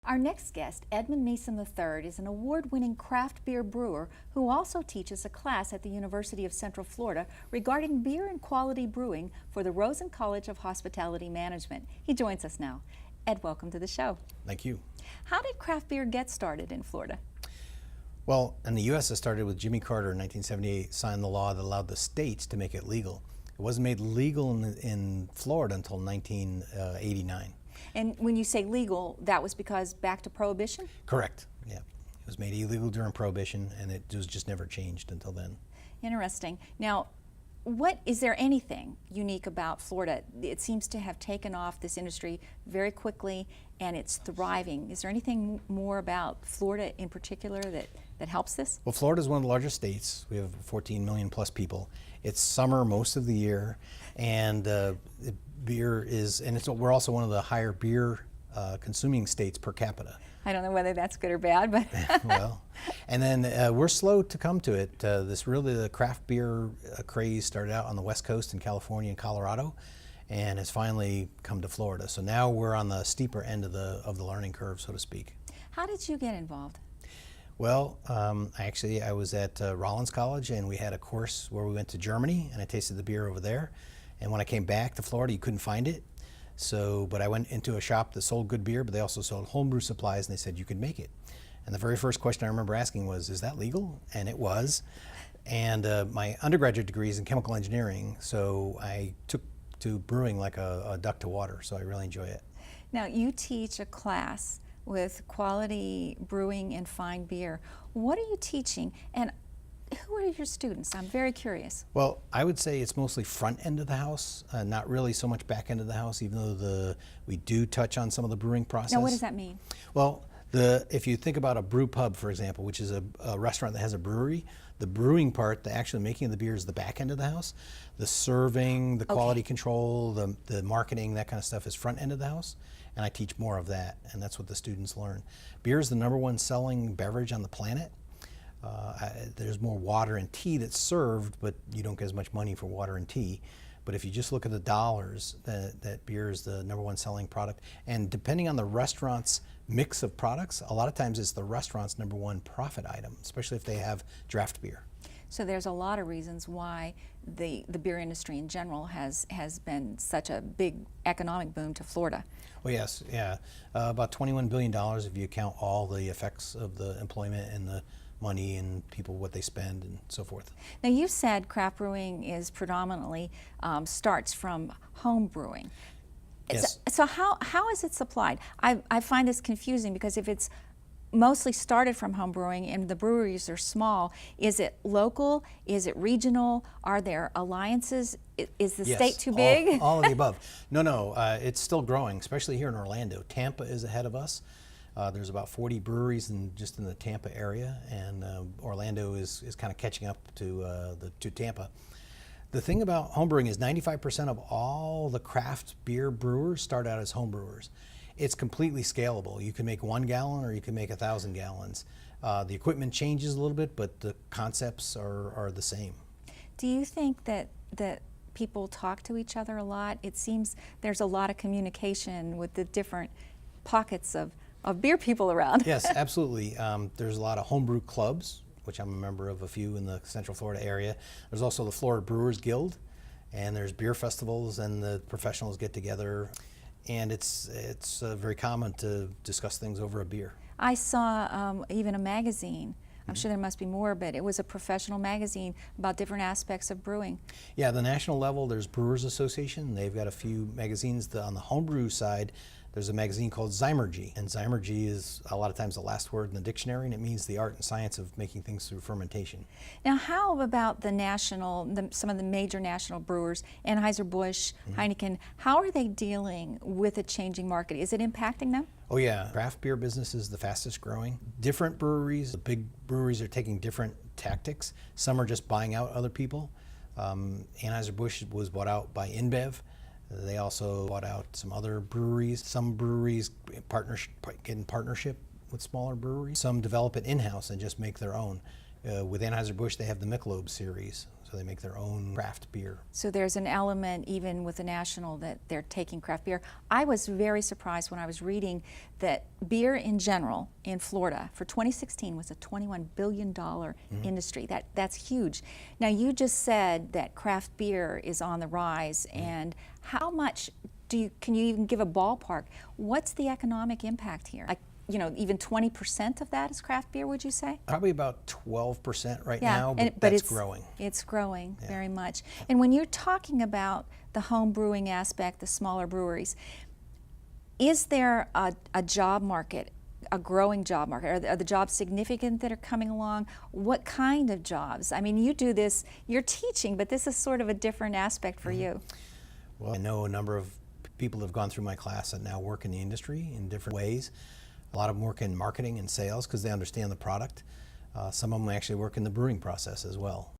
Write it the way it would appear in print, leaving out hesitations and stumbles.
Our next guest, Edmund Meeson III, is an award-winning craft beer brewer who also teaches a class at the University of Central Florida regarding beer and quality brewing for the Rosen College of Hospitality Management. He joins us now. Ed, welcome to the show. Thank you. How did craft beer get started in Florida? Well, in the U.S. it started with Jimmy Carter in 1978, signed the law that allowed the states to make it legal. It wasn't made legal in Florida until 1989. And when you say legal, that was because back to Prohibition? Correct, yeah. It was made illegal during Prohibition, and it was just never changed until then. Interesting. Now, is there anything unique about Florida? It seems to have taken off this industry very quickly, and it's thriving. Is there anything more about Florida in particular that helps this? Well, Florida is one of the largest states. We have 14 million plus people. It's summer most of the year, and beer is, and we're also one of the higher beer consuming states per capita. I don't know whether that's good or bad, but well, and then we're slow to come to it. The craft beer craze started out on the West Coast in California and Colorado, and has finally come to Florida. So now we're on the steeper end of the learning curve, so to speak. How did you get involved? Well, I was at Rollins College, and we had a course where we went to Germany, and I tasted the beer over there. And when I came back to Florida, you couldn't find it. But I went into a shop that sold good beer, but they also sold homebrew supplies, and they said you could make it. And the very first question I remember asking was, is that legal? And it was. And my undergraduate degree is in chemical engineering, so I took to brewing like a duck to water, so I really enjoy it. Now, you teach a class with quality brewing and fine beer. What are you teaching, and who are your students? I'm very curious. Well, I would say it's mostly front end of the house, not really so much back end of the house, even though we do touch on some of the brewing process. Now, what does that mean? Well, if you think about a brew pub, for example, which is a restaurant that has a brewery, the brewing part, the actual making of the beer, is the back end of the house. The serving, the quality control, the marketing, that kind of stuff is front end of the house. And I teach more of that, and that's what the students learn. Beer is the #1 selling beverage on the planet. There's more water and tea that's served, but you don't get as much money for water and tea. But if you just look at the dollars, that beer is the #1 selling product. And depending on the restaurant's mix of products, a lot of times it's the restaurant's #1 profit item, especially if they have draft beer. So there's a lot of reasons why the beer industry in general has been such a big economic boom to Florida. Oh yes, yeah. About $21 billion if you count all the effects of the employment and the money and people, what they spend and so forth. Now, you said craft brewing is predominantly starts from home brewing. Yes. So how is it supplied? I find this confusing because if it's mostly started from home brewing and the breweries are small, is it local? Is it regional? Are there alliances? Is the state too big? All of the above. No, it's still growing, especially here in Orlando. Tampa is ahead of us. There's about 40 breweries just in the Tampa area, and Orlando is kind of catching up to Tampa. The thing about homebrewing is 95% of all the craft beer brewers start out as homebrewers. It's completely scalable. You can make 1 gallon or you can make 1,000 gallons. The equipment changes a little bit, but the concepts are the same. Do you think that people talk to each other a lot? It seems there's a lot of communication with the different pockets of beer people around. Yes, absolutely. There's a lot of homebrew clubs, which I'm a member of a few in the Central Florida area. There's also the Florida Brewers Guild, and there's beer festivals, and the professionals get together, and it's very common to discuss things over a beer. I saw even a magazine. I'm sure there must be more, but it was a professional magazine about different aspects of brewing. Yeah, the national level, there's Brewers Association. They've got a few magazines. On the homebrew side, there's a magazine called Zymurgy, and Zymurgy is a lot of times the last word in the dictionary, and it means the art and science of making things through fermentation. Now, how about some of the major national brewers, Anheuser-Busch, Heineken, how are they dealing with a changing market? Is it impacting them? Oh yeah, craft beer business is the fastest growing. Different breweries, the big breweries are taking different tactics. Some are just buying out other people. Anheuser-Busch was bought out by InBev. They also bought out some other breweries. Some breweries get in partnership with smaller breweries. Some develop it in-house and just make their own. With Anheuser-Busch, they have the Michelob series, so they make their own craft beer. So there's an element even with the national that they're taking craft beer. I was very surprised when I was reading that beer in general in Florida for 2016 was a $21 billion industry. That's huge. Now you just said that craft beer is on the rise, and how much can you even give a ballpark? What's the economic impact here? Like, you know, even 20% of that is craft beer, would you say? Probably about 12% right now, but but that's growing. It's growing very much. And when you're talking about the home brewing aspect, the smaller breweries, is there a job market, a growing job market? Are the jobs significant that are coming along? What kind of jobs? I mean, you do this, you're teaching, but this is sort of a different aspect for you. Well, I know a number of people have gone through my class that now work in the industry in different ways. A lot of them work in marketing and sales because they understand the product. Some of them actually work in the brewing process as well.